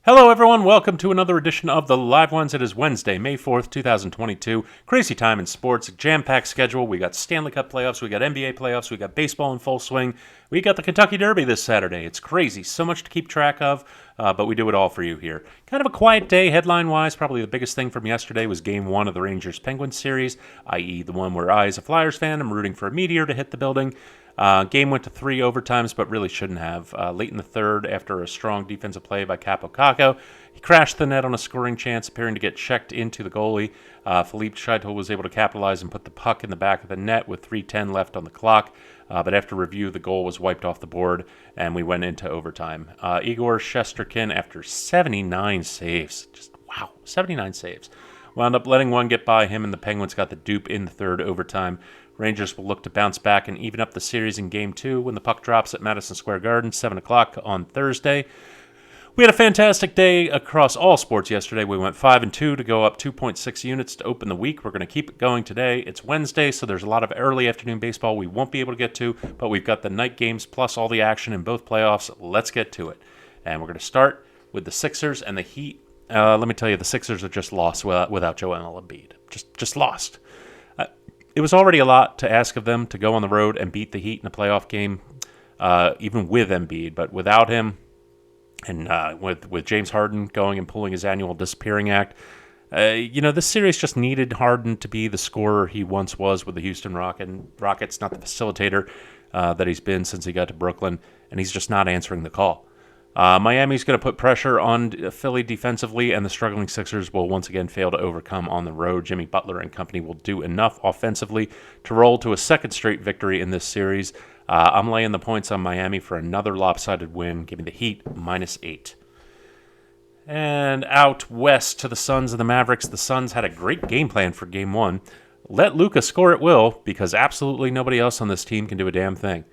Hello, everyone. Welcome to another edition of the Live Ones. It is Wednesday, May 4th, 2022. Crazy time in sports, jam-packed schedule. We got Stanley Cup playoffs, we got NBA playoffs, we got baseball in full swing. We got the Kentucky Derby this Saturday. It's crazy. So much to keep track of, but we do it all for you here. Kind of a quiet day headline-wise. Probably the biggest thing from yesterday was Game 1 of the Rangers-Penguins series, i.e. the one where I, as a Flyers fan, am rooting for a meteor to hit the building. Game went to 3 overtimes, but really shouldn't have. Late in the third, after a strong defensive play by Capo Caco, he crashed the net on a scoring chance, appearing to get checked into the goalie. Philippe Scheitel was able to capitalize and put the puck in the back of the net with 3:10 left on the clock. But after review, the goal was wiped off the board, and we went into overtime. Igor Shesterkin, after 79 saves, just wow, 79 saves, wound up letting one get by him, and the Penguins got the dupe in the third overtime. Rangers will look to bounce back and even up the series in Game 2 when the puck drops at Madison Square Garden, 7 o'clock on Thursday. We had a fantastic day across all sports yesterday. We went 5-2 to go up 2.6 units to open the week. We're going to keep it going today. It's Wednesday, so there's a lot of early afternoon baseball we won't be able to get to, but we've got the night games plus all the action in both playoffs. Let's get to it. And we're going to start with the Sixers and the Heat. Let me tell you, the Sixers are just lost without Joel Embiid. Just lost. It was already a lot to ask of them to go on the road and beat the Heat in a playoff game, even with Embiid. But without him, and with James Harden going and pulling his annual disappearing act, this series just needed Harden to be the scorer he once was with the Houston Rockets, not the facilitator that he's been since he got to Brooklyn, and he's just not answering the call. Miami's going to put pressure on Philly defensively, and the struggling Sixers will once again fail to overcome on the road. Jimmy Butler and company will do enough offensively to roll to a second straight victory in this series. I'm laying the points on Miami for another lopsided win, giving the Heat -8. And out west to the Suns and the Mavericks. The Suns had a great game plan for Game 1. Let Luka score at will, because absolutely nobody else on this team can do a damn thing.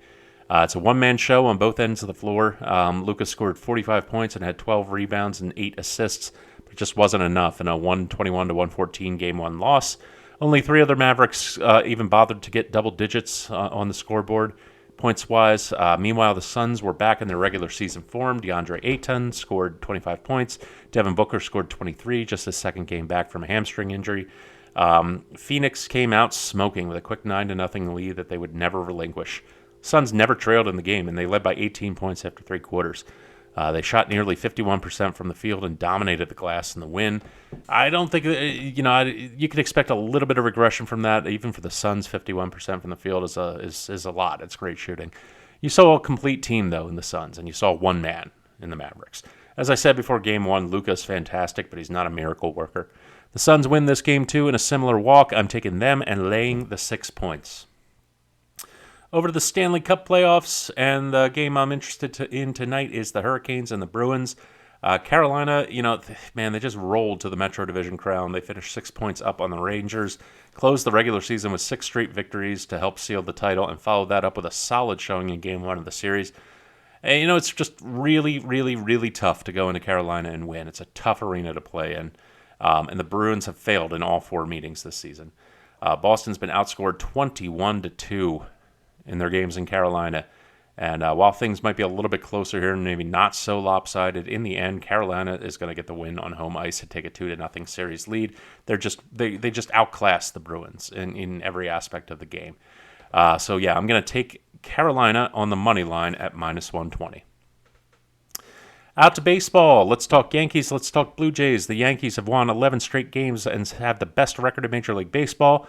It's a one-man show on both ends of the floor. Luka scored 45 points and had 12 rebounds and 8 assists, but it just wasn't enough in a 121-114 Game 1 loss. Only 3 other Mavericks even bothered to get double digits on the scoreboard, points-wise. Meanwhile, the Suns were back in their regular season form. DeAndre Ayton scored 25 points. Devin Booker scored 23, just his second game back from a hamstring injury. Phoenix came out smoking with a quick 9-0 lead that they would never relinquish. Suns never trailed in the game, and they led by 18 points after 3 quarters. They shot nearly 51% from the field and dominated the glass in the win. I don't think, you could expect a little bit of regression from that. Even for the Suns, 51% from the field is a lot. It's great shooting. You saw a complete team, though, in the Suns, and you saw one man in the Mavericks. As I said before Game 1, Luka's fantastic, but he's not a miracle worker. The Suns win this Game 2 in a similar walk. I'm taking them and laying the 6 points. Over to the Stanley Cup playoffs, and the game I'm interested in tonight is the Hurricanes and the Bruins. Carolina, they just rolled to the Metro Division crown. They finished 6 points up on the Rangers, closed the regular season with 6 straight victories to help seal the title, and followed that up with a solid showing in Game 1 of the series. And, it's just really, really, really tough to go into Carolina and win. It's a tough arena to play in, and the Bruins have failed in all 4 meetings this season. Boston's been outscored 21-2 in their games in Carolina. And while things might be a little bit closer here and maybe not so lopsided, in the end, Carolina is going to get the win on home ice and take a 2-0 series lead. They just outclass the Bruins in every aspect of the game. I'm going to take Carolina on the money line at -120. Out to baseball. Let's talk Yankees. Let's talk Blue Jays. The Yankees have won 11 straight games and have the best record in Major League Baseball.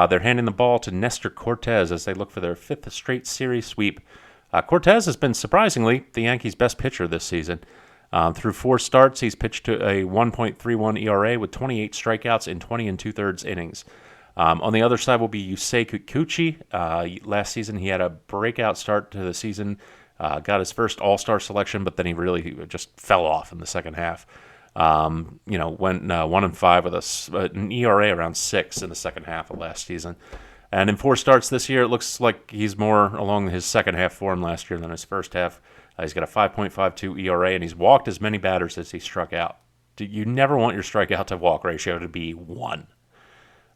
They're handing the ball to Nestor Cortes as they look for their 5th straight series sweep. Cortes has been, surprisingly, the Yankees' best pitcher this season. Through 4 starts, he's pitched to a 1.31 ERA with 28 strikeouts in 20 2/3 innings. On the other side will be Yusei Kikuchi. Last season, he had a breakout start to the season, got his first All-Star selection, but then he really just fell off in the second half. Went 1-5 with an ERA around 6 in the second half of last season. And in 4 starts this year, it looks like he's more along his second half form last year than his first half. He's got a 5.52 ERA, and he's walked as many batters as he struck out. You never want your strikeout to walk ratio to be 1.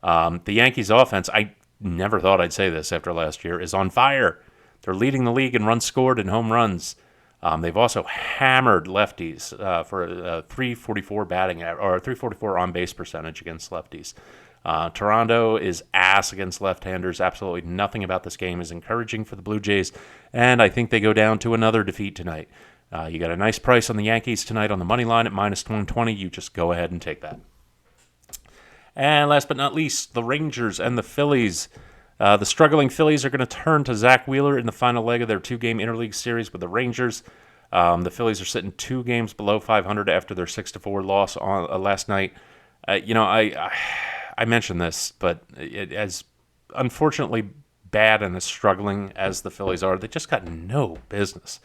The Yankees offense, I never thought I'd say this after last year, is on fire. They're leading the league in runs scored and home runs. They've also hammered lefties for a 344 batting or a 344 on base percentage against lefties. Toronto is ass against left-handers. Absolutely nothing about this game is encouraging for the Blue Jays, and I think they go down to another defeat tonight. You got a nice price on the Yankees tonight on the money line at -120. You just go ahead and take that. And last but not least, the Rangers and the Phillies. The struggling Phillies are going to turn to Zach Wheeler in the final leg of their 2-game interleague series with the Rangers. The Phillies are sitting 2 games below 500 after their 6-4 loss on last night. I mentioned this, but as unfortunately bad and as struggling as the Phillies are, they just got no business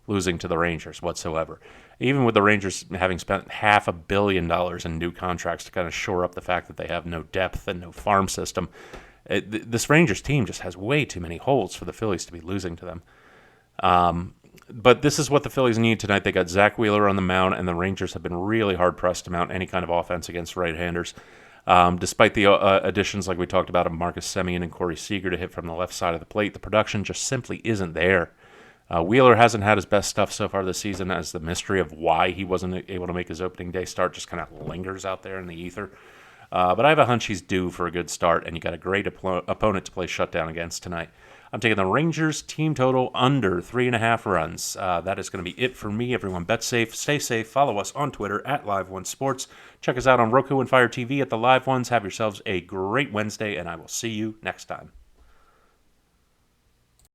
losing to the Rangers whatsoever. Even with the Rangers having spent $500 million in new contracts to kind of shore up the fact that they have no depth and no farm system, this Rangers team just has way too many holes for the Phillies to be losing to them. But this is what the Phillies need tonight. They got Zach Wheeler on the mound, and the Rangers have been really hard-pressed to mount any kind of offense against right-handers. Despite the additions, like we talked about, of Marcus Semien and Corey Seager to hit from the left side of the plate, the production just simply isn't there. Wheeler hasn't had his best stuff so far this season, as the mystery of why he wasn't able to make his opening day start just kind of lingers out there in the ether. But I have a hunch he's due for a good start, and you got a great opponent to play shutdown against tonight. I'm taking the Rangers team total under 3.5 runs. That is going to be it for me. Everyone bet safe, stay safe. Follow us on Twitter at Live1Sports. Check us out on Roku and Fire TV at the Live Ones. Have yourselves a great Wednesday, and I will see you next time.